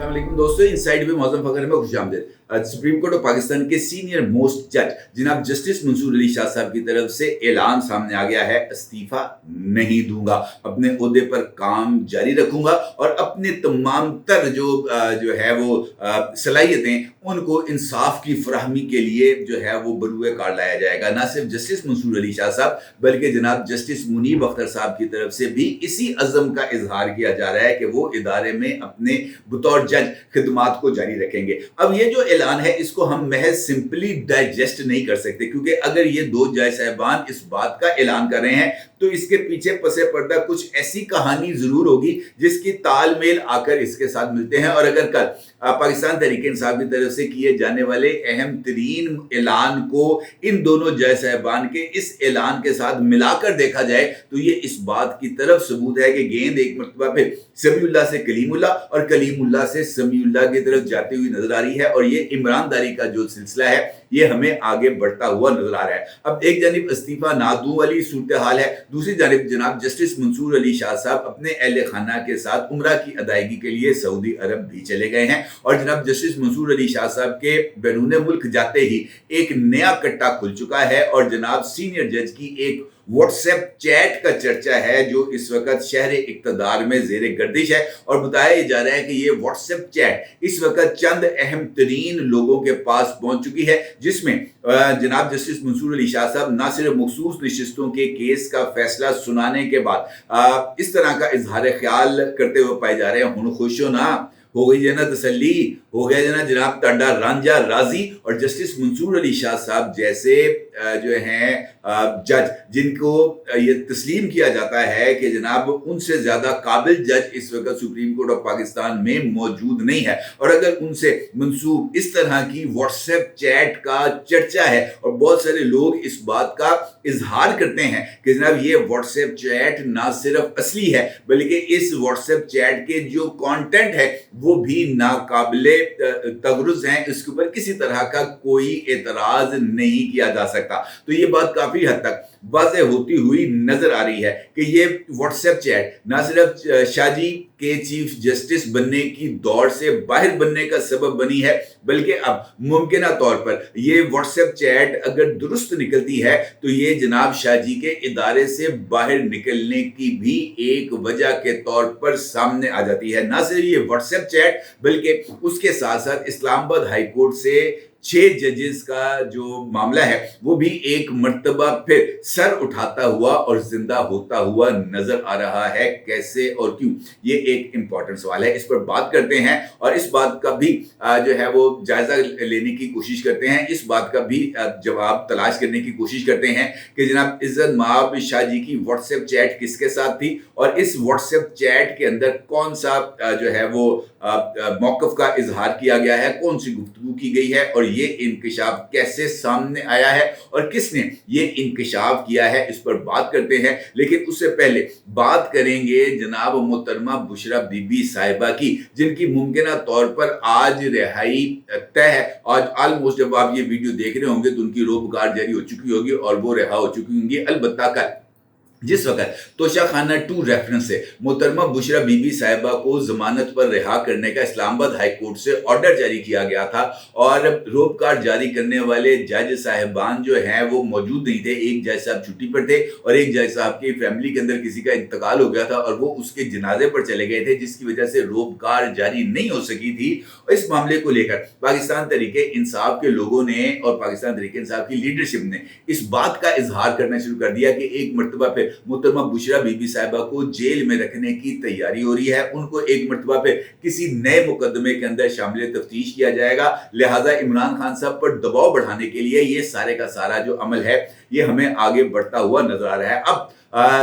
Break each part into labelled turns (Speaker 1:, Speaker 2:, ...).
Speaker 1: अस्सलाम वालेकुम दोस्तों, इनसाइड में मौजूद फकर में खुशामदीद। सुप्रीम कोर्ट ऑफ पाकिस्तान के सीनियर मोस्ट जज जनाब जस्टिस मंसूर अली शाह साहब की तरफ से ऐलान सामने आ गया है, इस्तीफा नहीं दूंगा, अपने ओहदे पर काम जारी रखूंगा और अपने तमाम तर जो है वो सलाहियतें उनको इंसाफ की फराहमी के लिए जो है वो बरूए कार लाया जाएगा। ना सिर्फ जस्टिस मंसूर अली शाह साहब बल्कि जनाब जस्टिस मुनीब अख्तर साहब की तरफ से भी इसी अज़म का इजहार किया जा रहा है कि वो इदारे में अपने बतौर जज खिदमात को जारी रखेंगे। अब ये जो ऐलान है इसको हम महज सिंपली डाइजेस्ट नहीं कर सकते, क्योंकि अगर ये दो जज साहबान इस बात का ऐलान कर रहे हैं तो इसके पीछे पसे पर्दा कुछ ऐसी कहानी जरूर होगी जिसकी तालमेल आकर इसके साथ मिलते हैं। और अगर कल पाकिस्तान तहरीक इंसाफ की तरफ से किए जाने वाले अहम तरीन ऐलान को इन दोनों जज साहबान के इस ऐलान के साथ मिलाकर देखा जाए तो ये इस बात की तरफ सबूत है कि गेंद एक मरतबा फिर समीउल्लाह से कलीमुल्लाह और कलीमुल्लाह से समीउल्लाह की तरफ जाती हुई नजर आ रही है और ये ईमरानदारी का जो सिलसिला है ये हमें आगे बढ़ता हुआ नजर आ रहा है। अब एक जानिब इस्तीफा ना दूं वाली सूरत हाल है, दूसरी जानिब जनाब जस्टिस मंसूर अली शाह साहब अपने अहले खाना के साथ उम्रा की अदायगी के लिए सऊदी अरब भी चले गए हैं और जनाब जस्टिस मंसूर अली शाह साहब के बैरून मुल्क जाते ही एक नया कट्टा खुल चुका है और जनाब सीनियर जज की एक व्हाट्सएप चैट का चर्चा है जो इस वक्त शहर इक्तदार में जेरे गर्दिश है और बताया जा रहा है कि ये व्हाट्सएप चैट इस वक्त चंद अहम तरीन लोगों के पास पहुंच चुकी है, जिसमें जनाब जस्टिस मंसूर अली शाह साहब न सिर्फ मखसूस नशिस्तों के केस का फैसला सुनाने के बाद इस तरह का इजहार ख्याल करते हुए पाए जा रहे हैं, हुन खुश हो ना हो गई जना तसल्ली, हो गया जना जनाब टाडा रांझा राजी। और जस्टिस मंसूर अली शाह साहब जैसे जो हैं जज जिनको ये तस्लीम किया जाता है कि जनाब उनसे ज्यादा काबिल जज इस वक्त सुप्रीम कोर्ट ऑफ पाकिस्तान में मौजूद नहीं है और अगर उनसे मंसूब इस तरह की व्हाट्सएप चैट का चर्चा है और बहुत सारे लोग इस बात का इजहार करते हैं कि जनाब ये व्हाट्सएप चैट ना सिर्फ असली है बल्कि इस व्हाट्सएप चैट के जो कंटेंट है वो भी नाकाबिले तगरुज हैं, इसके ऊपर किसी तरह का कोई एतराज नहीं किया जा सकता। तो ये बात काफी हद तक वाज़ेह होती हुई नजर आ रही है कि ये व्हाट्सएप चैट ना सिर्फ शाहजी के चीफ जस्टिस बनने की दौड़ से बाहर बनने का सबब बनी है बल्कि अब मुमकिना तौर पर ये व्हाट्सएप चैट अगर दुरुस्त निकलती है तो ये जनाब शाहजी के इदारे से बाहर निकलने की भी एक वजह के तौर पर सामने आ जाती है। ना सिर्फ ये व्हाट्सएप चैट बल्कि उसके साथ साथ इस्लामाबाद हाई कोर्ट से 6 जजेस का जो मामला है वो भी एक मर्तबा फिर सर उठाता हुआ और जिंदा होता हुआ नजर आ रहा है। कैसे और क्यों, ये एक इंपॉर्टेंट सवाल है, इस पर बात करते हैं और इस बात का भी जो है वो जायजा लेने की कोशिश करते हैं, इस बात का भी जवाब तलाश करने की कोशिश करते हैं कि जनाब इज्जत माब शाह जी की व्हाट्सएप चैट किसके साथ थी और इस व्हाट्सएप चैट के अंदर कौन सा जो है वो मौक़िफ़ का इजहार किया गया है, कौन सी गुफ्तगू की गई है और ये इंकशाफ कैसे सामने आया है और किसने ये इंकशाफ किया है, इस पर बात करते हैं। लेकिन उससे पहले बात करेंगे जनाब मोहतरमा बुशरा बीबी साहिबा की, जिनकी मुमकिना तौर पर आज रिहाई तय है। आज ऑलमोस्ट जब आप ये वीडियो देख रहे होंगे तो उनकी रोबगार जारी हो चुकी होगी और वो रिहा हो चुकी होंगी। अलबत्ता कल जिस वक्त तोशाखाना 2 रेफरेंस से मोहतरमा बुशरा बीबी साहिबा को जमानत पर रिहा करने का इस्लामाबाद हाई कोर्ट से ऑर्डर जारी किया गया था और रोबकार जारी करने वाले जज साहिबान जो हैं वो मौजूद नहीं थे। एक जज साहब छुट्टी पर थे और एक जज साहब की फैमिली के अंदर किसी का इंतकाल हो गया था और वो उसके जनाजे पर चले गए थे, जिसकी वजह से रोबकार जारी नहीं हो सकी थी। और इस मामले को लेकर पाकिस्तान तहरीक इंसाफ के लोगों ने और पाकिस्तान तहरीक इंसाफ की लीडरशिप ने इस बात का इजहार करना शुरू कर दिया कि एक मरतबा फिर मोहतरमा बुशरा बीबी साहिबा को जेल में रखने की तैयारी हो रही है, उनको एक मरतबा पे किसी नए मुकदमे के अंदर शामिल तफ्तीश किया जाएगा। लिहाजा इमरान खान साहब पर दबाव बढ़ाने के लिए ये सारे का सारा जो अमल है ये हमें आगे बढ़ता हुआ नजर आ रहा है। अब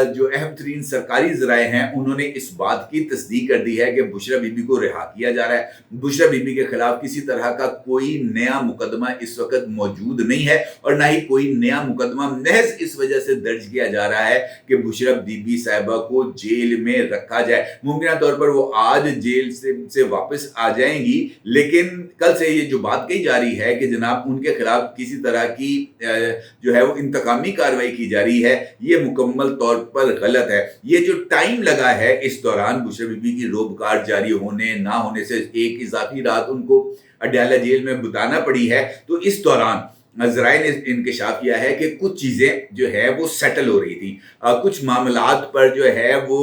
Speaker 1: जो अहम तरीन सरकारी ज़राए हैं उन्होंने इस बात की तस्दीक कर दी है कि बुशरा बीबी को रिहा किया जा रहा है। बुशरा बीबी के खिलाफ किसी तरह का कोई नया मुकदमा इस वक्त मौजूद नहीं है और ना ही कोई नया मुकदमा महज इस वजह से दर्ज किया जा रहा है कि बुशरा बीबी साहिबा को जेल में रखा जाए। मुमकिन तौर पर वो आज जेल से वापस आ जाएंगी, लेकिन कल से ये जो बात कही जा रही है कि जनाब उनके खिलाफ किसी तरह की जो है वो इंतकामी कार्रवाई की जा रही है, ये मुकम्मल तौर पर गलत है। ये जो टाइम लगा है इस दौरान बुशरा बीबी की रोबकार जारी होने ना होने से एक इजाफी रात उनको अडयाला जेल में बिताना पड़ी है, तो इस दौरान ज़राए ने इंकशाफ किया है कि कुछ चीज़ें जो है वो सेटल हो रही थी। कुछ मामलात पर जो है वो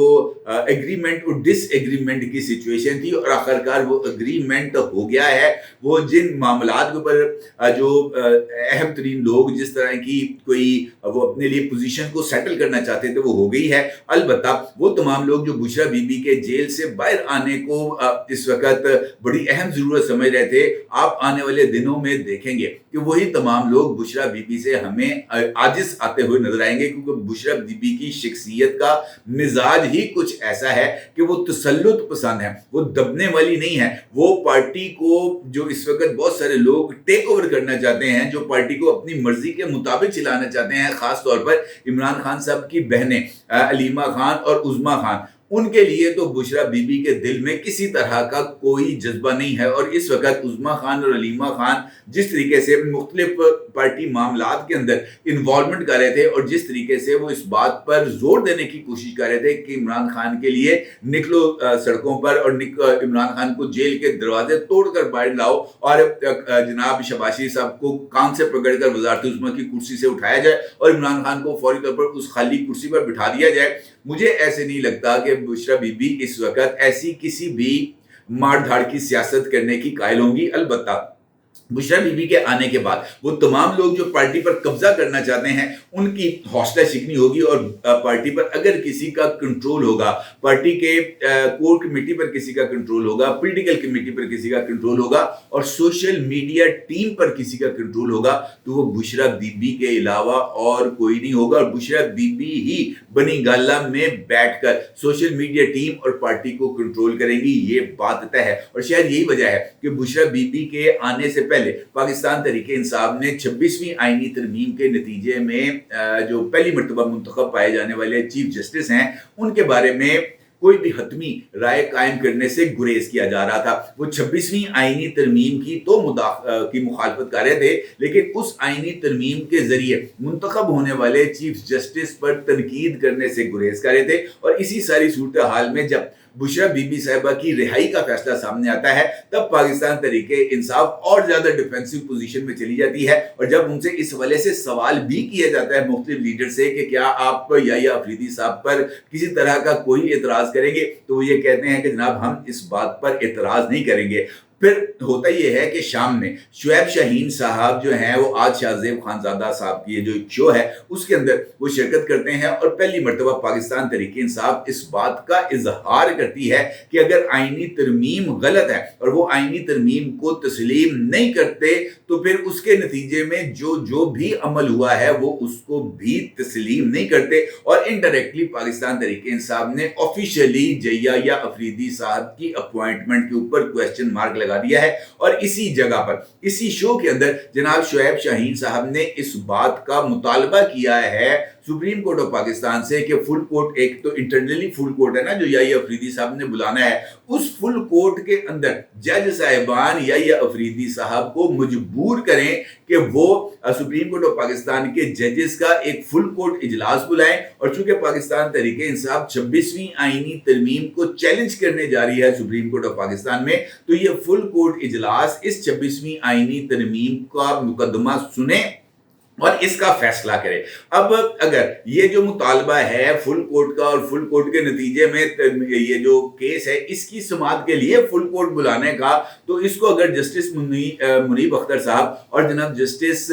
Speaker 1: एग्रीमेंट और डिसएग्रीमेंट की सिचुएशन थी और आखिरकार वो एग्रीमेंट हो गया है। वो जिन मामलात के ऊपर जो अहम तरीन लोग जिस तरह की कोई वो अपने लिए पोजीशन को सेटल करना चाहते थे वो हो गई है। अलबत्ता वो तमाम लोग जो बुशरा बीबी के जेल से बाहर आने को इस वक्त बड़ी अहम ज़रूरत समझ रहे थे, आप आने वाले दिनों में देखेंगे कि वही तमाम लोग बुशरा बीबी से हमें आजिज आते हुए नजर आएंगे, क्योंकि बुशरा बीबी की शख्सियत का मिजाज ही कुछ ऐसा है कि वो तसल्लुत पसंद है, वो दबने वाली नहीं है। वो पार्टी को जो इस वक्त बहुत सारे लोग टेक ओवर करना चाहते हैं, जो पार्टी को अपनी मर्जी के मुताबिक चलाना चाहते हैं, खास तौर पर इमरान खान साहब की बहनें अलीमा खान और उज़मा खान, उनके लिए तो बुशरा बीबी के दिल में किसी तरह का कोई जज्बा नहीं है। और इस वक्त उज़मा खान और अलीमा खान जिस तरीके से मुख्तलिफ पार्टी मामलात के अंदर इन्वॉल्वमेंट कर रहे थे और जिस तरीके से वो इस बात पर जोर देने की कोशिश कर रहे थे कि इमरान खान के लिए निकलो सड़कों पर और इमरान खान को जेल के दरवाजे तोड़कर बाहर लाओ और जनाब शबाशी साहब को कान से पकड़कर वज़ारत उज़्मा की कुर्सी से उठाया जाए और इमरान खान को फौरी तौर पर उस खाली कुर्सी पर बिठा दिया जाए। मुझे ऐसे नहीं लगता कि बुशरा बीबी इस वक्त ऐसी किसी भी मार धाड़ की सियासत करने की कायल होंगी। अलबत्ता बुशरा बीबी के आने के बाद वो तमाम लोग जो पार्टी पर कब्जा करना चाहते हैं उनकी हौसला शिकनी होगी और पार्टी पर अगर किसी का कंट्रोल होगा, पार्टी के कोर कमेटी पर किसी का कंट्रोल होगा, पॉलिटिकल कमेटी पर किसी का कंट्रोल होगा और सोशल मीडिया टीम पर किसी का कंट्रोल होगा, तो वो बुशरा बीबी के अलावा और कोई नहीं होगा। और बुशरा बीबी ही बनी गाला में बैठकर सोशल मीडिया टीम और पार्टी को कंट्रोल करेंगी, ये बात तय है। और शायद यही वजह है कि बुशरा बीबी के आने से पहले पाकिस्तान तहरीके इंसाफ ने 26वीं आईनी तरमीम के नतीजे में जो पहली मर्तबा मुंतखब पाए जाने वाले चीफ जस्टिस हैं उनके बारे में कोई भी हतमी राय कायम करने से गुरेज किया जा रहा था। वो 26वीं आईनी तरमीम की तो की मुखालफत कर रहे थे, लेकिन उस आईनी तरमीम के जरिए मुंतखब होने वाले चीफ जस्टिस पर तनकीद करने से गुरेज कर रहे थे। और इसी सारी सूरत हाल में जब बुशरा बीबी साहिबा की रिहाई का फैसला सामने आता है तब पाकिस्तान तहरीके इंसाफ और ज्यादा डिफेंसिव पोजीशन में चली जाती है। और जब उनसे इस हवाले से सवाल भी किया जाता है मुख्तलिफ लीडर से कि क्या आप याहिया अफरीदी साहब पर किसी तरह का कोई एतराज करेंगे, तो वो ये कहते हैं कि जनाब हम इस बात पर एतराज नहीं करेंगे। फिर होता यह है कि शाम में शुएब शाहीन साहब जो हैं वो आज शाहजेब खानजादा साहब की जो शो है उसके अंदर वो शिरकत करते हैं और पहली मर्तबा पाकिस्तान तहरीक इंसाफ इस बात का इजहार करती है कि अगर आईनी तरमीम गलत है और वो आईनी तरमीम को तस्लीम नहीं करते तो फिर उसके नतीजे में जो भी अमल हुआ है वो उसको भी तस्लीम नहीं करते। और इनडायरेक्टली पाकिस्तान तहरीक इंसाफ ने ऑफिशियली याहिया अफरीदी साहब की अपॉइंटमेंट के ऊपर क्वेश्चन मार्क लगा दिया है। और इसी जगह पर इसी शो के अंदर जनाब शुएब शाहीन साहब ने इस बात का मुतालबा किया है सुप्रीम कोर्ट ऑफ पाकिस्तान से कि फुल कोर्ट, एक तो इंटरनली फुल कोर्ट है ना जो याहिया अफरीदी साहब ने बुलाना है, उस फुल कोर्ट के अंदर जज साहिबान याहिया अफरीदी साहब को मजबूर करें कि वो सुप्रीम कोर्ट ऑफ पाकिस्तान के जजेस का एक फुल कोर्ट इजलास बुलाएं। और चूंकि पाकिस्तान तहरीके इंसाफ 26वीं आईनी तरमीम को चैलेंज करने जा रही है सुप्रीम कोर्ट ऑफ पाकिस्तान में, तो ये फुल कोर्ट इजलास इस 26वीं आईनी तरमीम का मुकदमा सुने और इसका फैसला करे। अब अगर ये जो मुतालबा है फुल कोर्ट का और फुल कोर्ट के नतीजे में ये जो केस है इसकी समाअत के लिए फुल कोर्ट बुलाने का, तो इसको अगर जस्टिस मुनीब अख्तर साहब और जनाब जस्टिस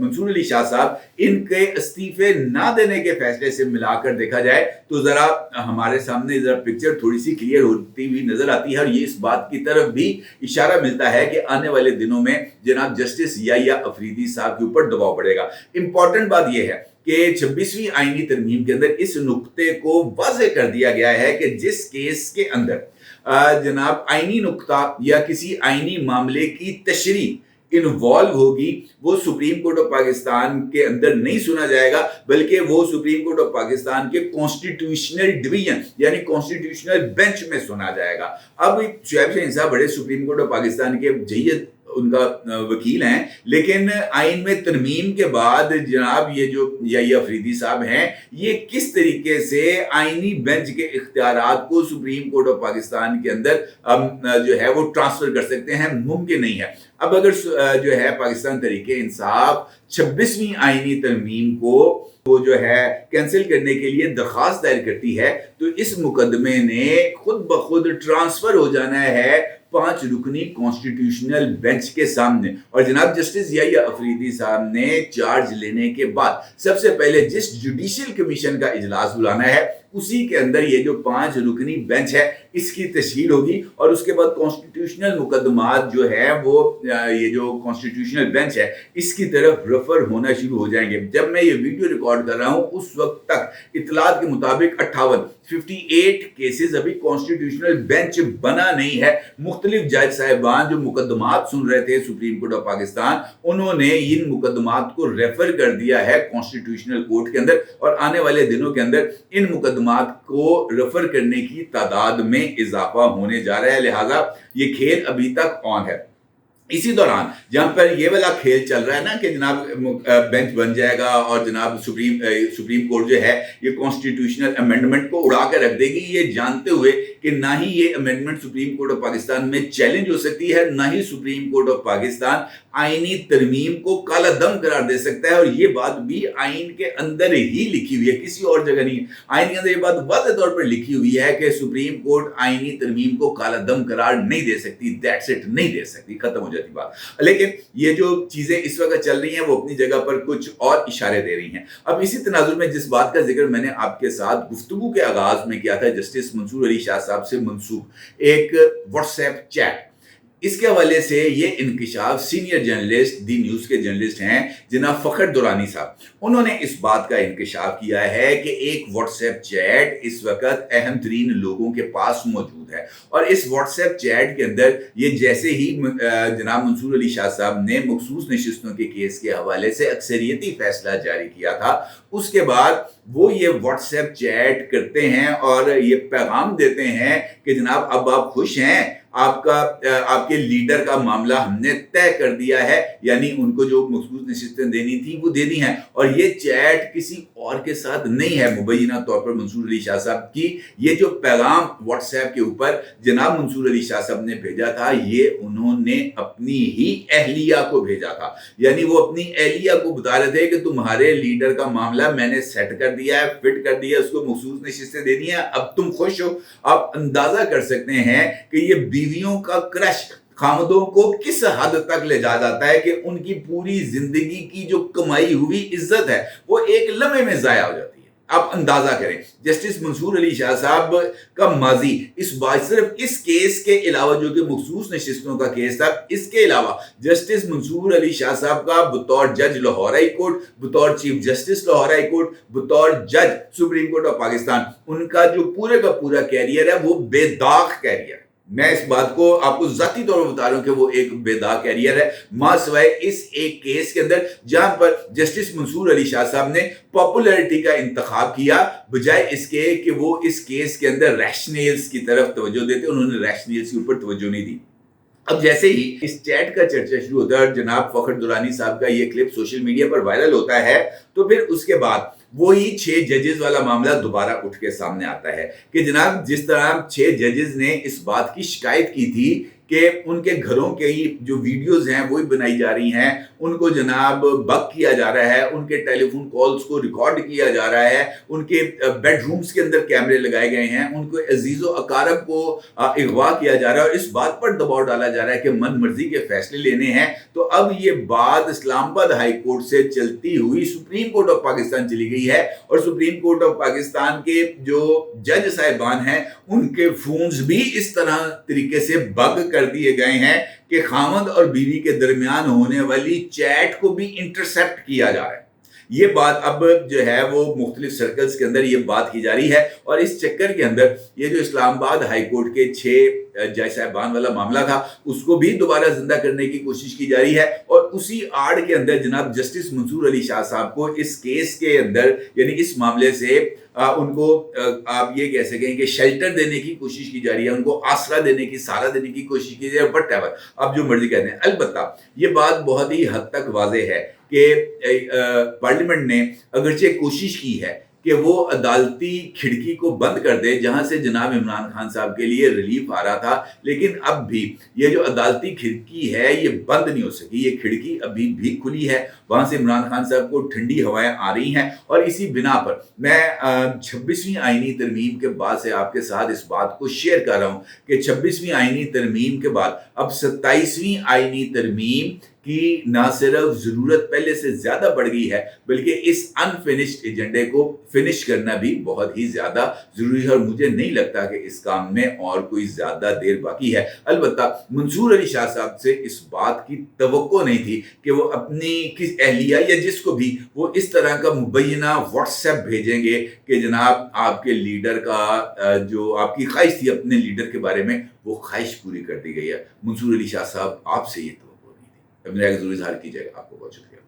Speaker 1: मंसूर अली शाह साहब इनके इस्तीफे ना देने के फैसले से मिलाकर देखा जाए तो जरा हमारे सामने जरा पिक्चर थोड़ी सी क्लियर होती हुई नजर आती है। और ये इस बात की तरफ भी इशारा मिलता है कि आने वाले दिनों में जनाब जस्टिस याहिया अफरीदी साहब के ऊपर दबाव पड़ेगा। इंपॉर्टेंट बात यह है कि 26वीं आईनी तरमीम के अंदर इस नुक्ते को वाज़ेह कर दिया गया है कि जिस केस के अंदर जनाब आईनी नुक्ता या किसी आईनी मामले की तशरीह इन्वॉल्व होगी वो सुप्रीम कोर्ट ऑफ पाकिस्तान के अंदर नहीं सुना जाएगा, बल्कि वो सुप्रीम कोर्ट ऑफ पाकिस्तान के कॉन्स्टिट्यूशनल डिवीजन यानी कॉन्स्टिट्यूशनल बेंच में सुना जाएगा। अब शुएब शाहीन साहब बड़े सुप्रीम कोर्ट ऑफ पाकिस्तान के जय्यद उनका वकील हैं, लेकिन आइन में तरमीम के बाद जनाब ये जो याहिया अफरीदी साहब हैं, ये किस तरीके से आइनी बेंच के इख्तियारात को सुप्रीम कोर्ट ऑफ पाकिस्तान के अंदर जो है वो ट्रांसफर कर सकते हैं, मुमकिन नहीं है। अब अगर जो है पाकिस्तान तहरीक इंसाफ 26वीं आइनी तरमीम को वो जो है कैंसिल करने के लिए दरखास्त दायर करती है, तो इस मुकदमे ने खुद ब खुद ट्रांसफर हो जाना है 5 रुकनी कॉन्स्टिट्यूशनल बेंच के सामने। और जनाब जस्टिस याहिया अफरीदी साहब ने चार्ज लेने के बाद सबसे पहले जिस जुडिशियल कमीशन का इजलास बुलाना है, उसी के अंदर ये जो 5 रुकनी बेंच है इसकी तश्कील होगी, और उसके बाद कॉन्स्टिट्यूशनल मुकदमात जो है वो ये जो कॉन्स्टिट्यूशनल बेंच है इसकी तरफ रेफर होना शुरू हो जाएंगे। जब मैं ये वीडियो रिकॉर्ड कर रहा हूँ उस वक्त तक इतलात के मुताबिक 58 केसेस अभी कॉन्स्टिट्यूशनल बेंच बना नहीं है। मुख्तलिफ जज साहिबान जो मुकदमात सुन रहे थे सुप्रीम कोर्ट ऑफ पाकिस्तान, उन्होंने इन मुकदमात को रेफर कर दिया है कॉन्स्टिट्यूशनल कोर्ट के अंदर, और आने वाले दिनों के अंदर इन मुकदमात को रेफर करने की तादाद में इजाफा होने जा रहा है। लिहाजा ये खेल अभी तक ऑन है। इसी दौरान जहां पर ये वाला खेल चल रहा है ना कि जनाब बेंच बन जाएगा और जनाब सुप्रीम कोर्ट जो है ये कॉन्स्टिट्यूशनल अमेंडमेंट को उड़ा कर रख देगी, ये जानते हुए कि ना ही ये amendment supreme court of Pakistan में चैलेंज हो सकती है, ना ही सुप्रीम कोर्ट ऑफ पाकिस्तान आईनी तरमीम को काला दम करार दे सकता है। और ये बात भी आइन के अंदर ही लिखी हुई है, किसी और जगह नहीं। आइन के अंदर ये बात वाज़ेह तौर पर लिखी हुई है कि सुप्रीम कोर्ट आईनी तरमीम को काला दम करार नहीं दे सकती, दैट्स इट, नहीं दे सकती, खत्म हो जाती बात। लेकिन ये जो चीजें इस वक्त चल रही हैं वो अपनी जगह पर कुछ और इशारे दे रही हैं। अब इसी तनाजुर में जिस बात का जिक्र मैंने आपके साथ गुफ्तगू के आगाज में किया था, जस्टिस मंसूर अली शाह साहब से मंसूब एक व्हाट्सएप चैट, इसके हवाले से ये इंकिशाफ सीनियर जर्नलिस्ट दी न्यूज़ के जर्नलिस्ट हैं जनाब फ़खर दुरानी साहब, उन्होंने इस बात का इंकिशाफ किया है कि एक व्हाट्सएप चैट इस वक्त अहम तरीन लोगों के पास मौजूद है। और इस व्हाट्सएप चैट के अंदर ये जैसे ही जनाब मंसूर अली शाह साहब ने मखसूस नशिस्तों के केस के हवाले से अक्सरियती फैसला जारी किया था, उसके बाद वो ये व्हाट्सएप चैट करते हैं और ये पैगाम देते हैं कि जनाब अब आप खुश हैं, आपके लीडर का मामला हमने तय कर दिया है, यानी उनको जो मखसूस नशिस्तें देनी थी वो दे दी हैं। और ये चैट किसी और के साथ नहीं है मुबैना तौर पर मंसूर अली शाह साहब की। ये जो पैगाम व्हाट्सएप के ऊपर जनाब मंसूर अली शाह साहब ने भेजा था, ये उन्होंने अपनी ही अहलिया को भेजा था, यानी वो अपनी अहलिया को बता रहे थे कि तुम्हारे लीडर का मामला मैंने सेट कर दिया है, फिट कर दिया है, उसको मखसूस नशिस्तें दे दी हैं, अब तुम खुश हो। आप अंदाजा कर सकते हैं कि ये बीवियों का क्रश खामदों को किस हद तक ले जा जाता है कि उनकी पूरी जिंदगी की जो कमाई हुई इज्जत है वो एक लम्हे में जाया हो जाती है। आप अंदाजा करें, जस्टिस मंसूर अली शाह साहब का माजी इस बात, सिर्फ इस केस के अलावा जो कि मखसूस नशिस्तों का केस था, इसके अलावा जस्टिस मंसूर अली शाह साहब का बतौर जज लाहौर हाई कोर्ट, बतौर chief justice Lahore high court, बतौर जज सुप्रीम कोर्ट ऑफ पाकिस्तान, उनका जो पूरे का पूरा कैरियर है वो बेदाग कैरियर। मैं इस बात को आपको जाती तौर पर बता रहा हूं कि वो एक बेदाग कैरियर है, मां सिवाय इस एक केस के अंदर जहां पर जस्टिस मंसूर अली शाह साहब ने पॉपुलैरिटी का इंतखाब किया बजाय इसके कि वो इस केस के अंदर रैशनल्स की तरफ तवज्जो देते, उन्होंने रैशनल्स के ऊपर तवज्जो नहीं दी। अब जैसे ही इस चैट का चर्चा शुरू होता है और जनाब फ़खर दुरानी साहब का ये क्लिप सोशल मीडिया पर वायरल होता है, तो फिर उसके बाद वही 6 जजेस वाला मामला दोबारा उठ के सामने आता है कि जनाब जिस तरह 6 जजेस ने इस बात की शिकायत की थी कि उनके घरों के ही जो वीडियोस हैं वही बनाई जा रही हैं, उनको जनाब बग किया जा रहा है, उनके टेलीफोन कॉल्स को रिकॉर्ड किया जा रहा है, उनके बेडरूम्स के अंदर कैमरे लगाए गए हैं, उनको अजीज़ो अकारब को अगवा किया जा रहा है और इस बात पर दबाव डाला जा रहा है कि मन मर्जी के फैसले लेने हैं। तो अब ये बात इस्लामाबाद हाई कोर्ट से चलती हुई सुप्रीम कोर्ट ऑफ पाकिस्तान चली गई है और सुप्रीम कोर्ट ऑफ पाकिस्तान के जो जज साहिबान हैं उनके फोन्स भी इस तरह तरीके से बग कर दिए गए हैं कि खामद और बीवी के दरमियान होने वाली चैट को भी इंटरसेप्ट किया जा रहा है। ये बात अब जो है वो मुख्तलिफ सर्कल्स के अंदर ये बात की जा रही है, और इस चक्कर के अंदर ये जो इस्लामाबाद हाई कोर्ट के 6 जज साहिबान वाला मामला था उसको भी दोबारा जिंदा करने की कोशिश की जा रही है, और उसी आड़ के अंदर जनाब जस्टिस मंसूर अली शाह साहब को इस केस के अंदर यानी इस मामले से उनको आप ये कह सकें कि शेल्टर देने की कोशिश की जा रही है, उनको आसरा देने की, सहारा देने की कोशिश की जा रही है, वट एवर आप जो मर्जी कहते हैं। अलबत्ता ये बात बहुत ही हद तक वाज़ेह है कि पार्लियामेंट ने अगरचे कोशिश की है कि वो अदालती खिड़की को बंद कर दे जहां से जनाब इमरान खान साहब के लिए रिलीफ आ रहा था, लेकिन अब भी ये जो अदालती खिड़की है ये बंद नहीं हो सकी, ये खिड़की अभी भी खुली है, वहां से इमरान खान साहब को ठंडी हवाएं आ रही हैं। और इसी बिना पर मैं 26वीं आईनी तरमीम के बाद से आपके साथ इस बात को शेयर कर रहा हूं कि 26वीं आईनी तरमीम के बाद अब 27वीं आईनी तरमीम की ना सिर्फ जरूरत पहले से ज्यादा बढ़ गई है, बल्कि इस अनफिनिश्ड एजेंडे को फिनिश करना भी बहुत ही ज्यादा जरूरी है, और मुझे नहीं लगता कि इस काम में और कोई ज्यादा देर बाकी है। अलबत्ता मंसूर अली शाह साहब से इस बात की तवक्को नहीं थी कि वो अपनी किस अहलिया या जिसको भी वो इस तरह का मुबैना व्हाट्सएप भेजेंगे कि जनाब आपके लीडर का जो आपकी ख्वाहिश थी अपने लीडर के बारे में वो ख्वाहिश पूरी कर दी गई है। मंसूर अली शाह साहब आपसे ये तो अपने जरूर इजहार कीजिएगा। आपको बहुत शुक्रिया।